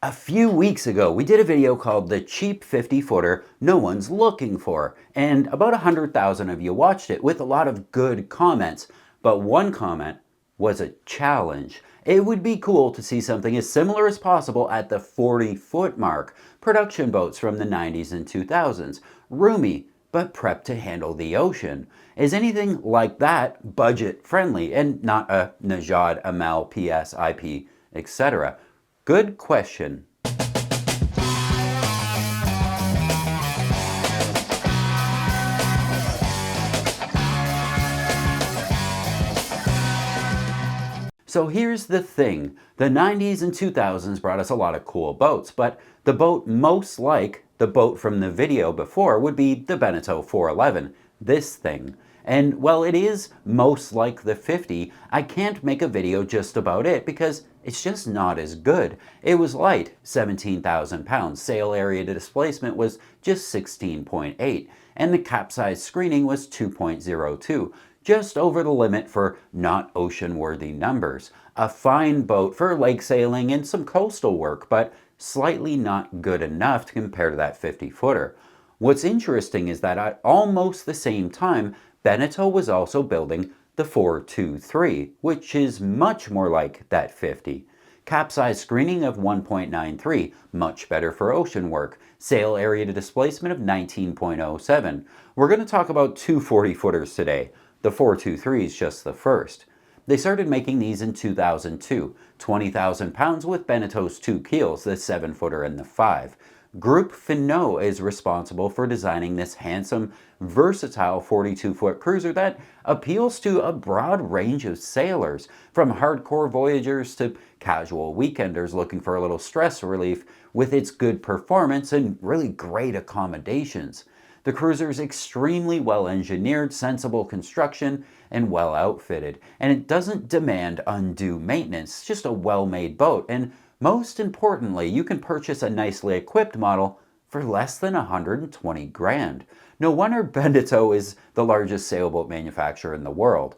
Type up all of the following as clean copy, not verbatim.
A few weeks ago, we did a video called The Cheap 50-Footer No One's Looking For, and about 100,000 of you watched it with a lot of good comments, but one comment was a challenge. It would be cool to see something as similar as possible at the 40-foot mark. Production boats from the 90s and 2000s, roomy, but prepped to handle the ocean. Is anything like that budget friendly and not a Najad, Amal, PS, IP, etc.? Good question. So here's the thing. The 90s and 2000s brought us a lot of cool boats, but the boat most like the boat from the video before would be the Beneteau 411, this thing. And while it is most like the 50, I can't make a video just about it because it's just not as good. It was light, 17,000 pounds, sail area to displacement was just 16.8, and the capsize screening was 2.02, just over the limit for not ocean-worthy numbers. A fine boat for lake sailing and some coastal work, but slightly not good enough to compare to that 50-footer. What's interesting is that at almost the same time, Beneteau was also building the 423, which is much more like that 50. Capsize screening of 1.93, much better for ocean work. Sail area to displacement of 19.07. We're going to talk about two 40-footers today. The 423 is just the first. They started making these in 2002, 20,000 pounds with Beneteau's two keels, the 7-footer and the 5. Group Finot is responsible for designing this handsome, versatile 42-foot cruiser that appeals to a broad range of sailors, from hardcore voyagers to casual weekenders looking for a little stress relief, with its good performance and really great accommodations. The cruiser is extremely well engineered, sensible construction, and well outfitted, and it doesn't demand undue maintenance. It's just a well-made boat, and most importantly, you can purchase a nicely equipped model for less than 120 grand. No wonder Beneteau is the largest sailboat manufacturer in the world.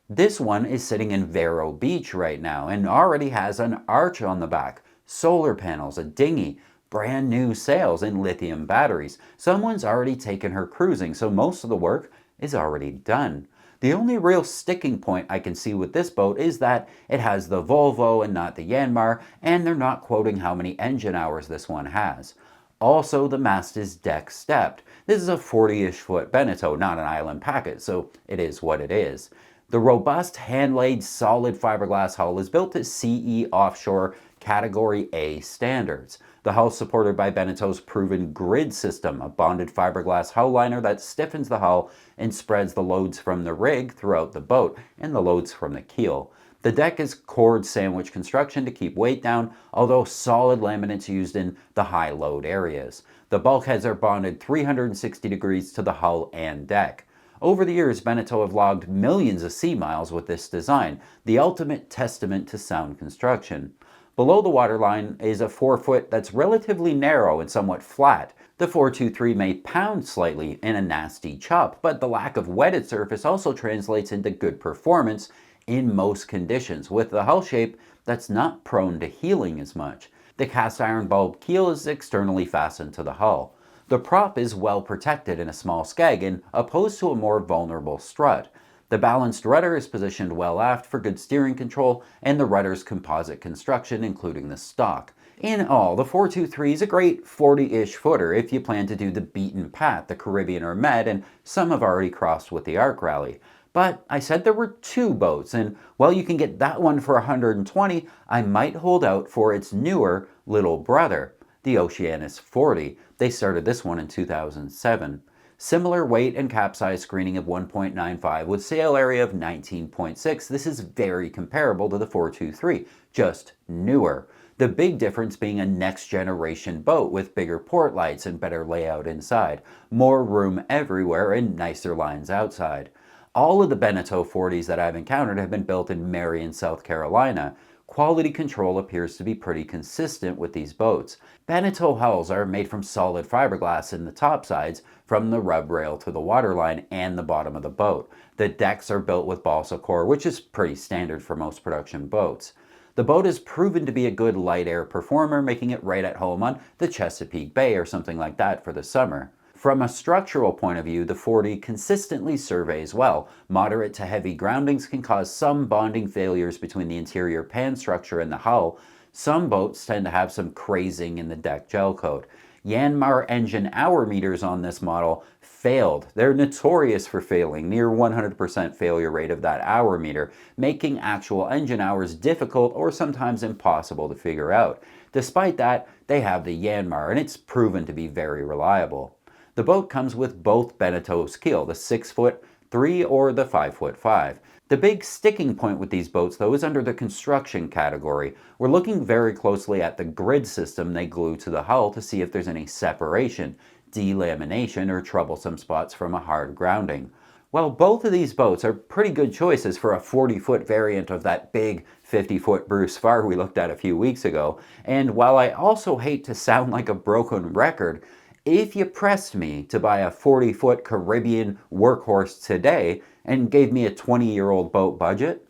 This one is sitting in Vero Beach right now and already has an arch on the back, solar panels, a dinghy, brand new sails, and lithium batteries. Someone's already taken her cruising, so most of the work is already done. The only real sticking point I can see with this boat is that it has the Volvo and not the Yanmar, and they're not quoting how many engine hours this one has. Also, the mast is deck stepped. This is a 40-ish foot Beneteau, not an island packet, so it is what it is. The robust, hand-laid, solid fiberglass hull is built to CE Offshore Category A standards. The hull is supported by Beneteau's proven grid system, a bonded fiberglass hull liner that stiffens the hull and spreads the loads from the rig throughout the boat and the loads from the keel. The deck is cord sandwich construction to keep weight down, although solid laminates used in the high load areas. The bulkheads are bonded 360 degrees to the hull and deck. Over the years, Beneteau have logged millions of sea miles with this design, the ultimate testament to sound construction. Below the waterline is a 4-foot that's relatively narrow and somewhat flat. The 423 may pound slightly in a nasty chop, but the lack of wetted surface also translates into good performance in most conditions, with the hull shape that's not prone to heeling as much. The cast iron bulb keel is externally fastened to the hull. The prop is well protected in a small skeg and opposed to a more vulnerable strut. The balanced rudder is positioned well aft for good steering control, and the rudder's composite construction, including the stock. In all, the 423 is a great 40-ish footer if you plan to do the beaten path, the Caribbean or Med, and some have already crossed with the Ark Rally. But I said there were two boats, and while you can get that one for 120, I might hold out for its newer little brother, the Oceanis 40. They started this one in 2007. Similar weight and capsize screening of 1.95 with sail area of 19.6. This is very comparable to the 423, just newer. The big difference being a next generation boat with bigger port lights and better layout inside, more room everywhere and nicer lines outside. All of the Beneteau 40s that I've encountered have been built in Marion, South Carolina. Quality control appears to be pretty consistent with these boats. Beneteau hulls are made from solid fiberglass in the top sides, from the rub rail to the waterline and the bottom of the boat. The decks are built with balsa core, which is pretty standard for most production boats. The boat has proven to be a good light air performer, making it right at home on the Chesapeake Bay or something like that for the summer. From a structural point of view, the 40 consistently surveys well. Moderate to heavy groundings can cause some bonding failures between the interior pan structure and the hull. Some boats tend to have some crazing in the deck gel coat. Yanmar engine hour meters on this model failed. They're notorious for failing, near 100% failure rate of that hour meter, making actual engine hours difficult or sometimes impossible to figure out. Despite that, they have the Yanmar, and it's proven to be very reliable. The boat comes with both Benetou's keel, the 6'3" or the 5'5". The big sticking point with these boats, though, is under the construction category. We're looking very closely at the grid system they glue to the hull to see if there's any separation, delamination, or troublesome spots from a hard grounding. Well, both of these boats are pretty good choices for a 40-foot variant of that big 50-foot Bruce Farr we looked at a few weeks ago. And while I also hate to sound like a broken record, if you pressed me to buy a 40-foot Caribbean workhorse today and gave me a 20-year-old boat budget,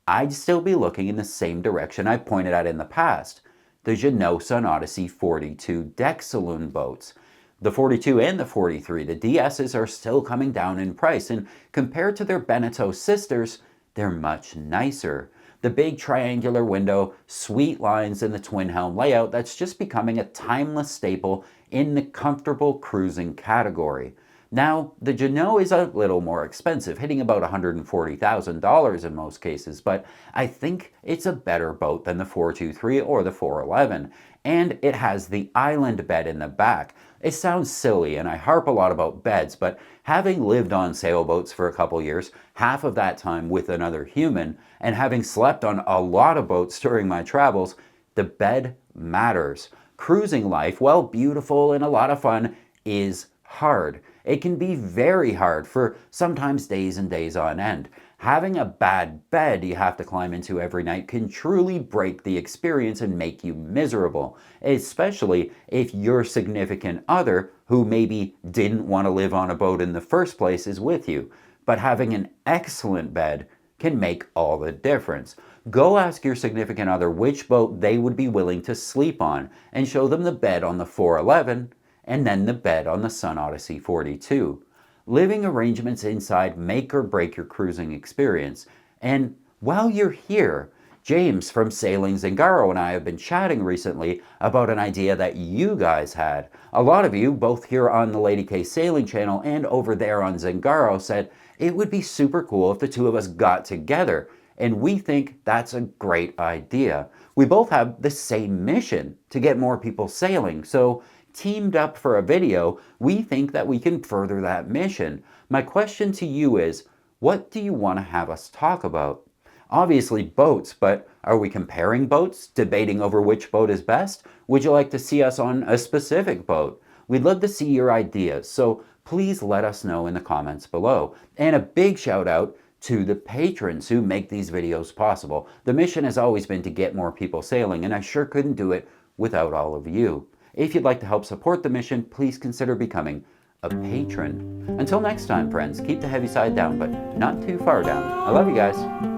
I'd still be looking in the same direction I pointed at in the past, the Jeanneau Sun Odyssey 42 deck saloon boats. The 42 and the 43, the DSs are still coming down in price, and compared to their Beneteau sisters, they're much nicer. The big triangular window, sweet lines, and the twin helm layout that's just becoming a timeless staple in the comfortable cruising category. Now, the Jeanneau is a little more expensive, hitting about $140,000 in most cases, but I think it's a better boat than the 423 or the 411, and it has the island bed in the back. It sounds silly, and I harp a lot about beds, but having lived on sailboats for a couple years, half of that time with another human, and having slept on a lot of boats during my travels, the bed matters. Cruising life, while beautiful and a lot of fun, is hard. It can be very hard for sometimes days and days on end. Having a bad bed you have to climb into every night can truly break the experience and make you miserable, especially if your significant other, who maybe didn't want to live on a boat in the first place, is with you. But having an excellent bed can make all the difference. Go ask your significant other which boat they would be willing to sleep on, and show them the bed on the 411 and then the bed on the Sun Odyssey 42. Living arrangements inside make or break your cruising experience. And while you're here, James from Sailing Zenaro and I have been chatting recently about an idea that you guys had. A lot of you, both here on the Lady K Sailing channel and over there on Zenaro, said it would be super cool if the two of us got together. And we think that's a great idea. We both have the same mission, to get more people sailing, so teamed up for a video, we think that we can further that mission. My question to you is, what do you want to have us talk about? Obviously boats, but are we comparing boats, debating over which boat is best? Would you like to see us on a specific boat? We'd love to see your ideas, so please let us know in the comments below. And a big shout out to the patrons who make these videos possible. The mission has always been to get more people sailing, and I sure couldn't do it without all of you. If you'd like to help support the mission, please consider becoming a patron. Until next time, friends, keep the heavy side down, but not too far down. I love you guys.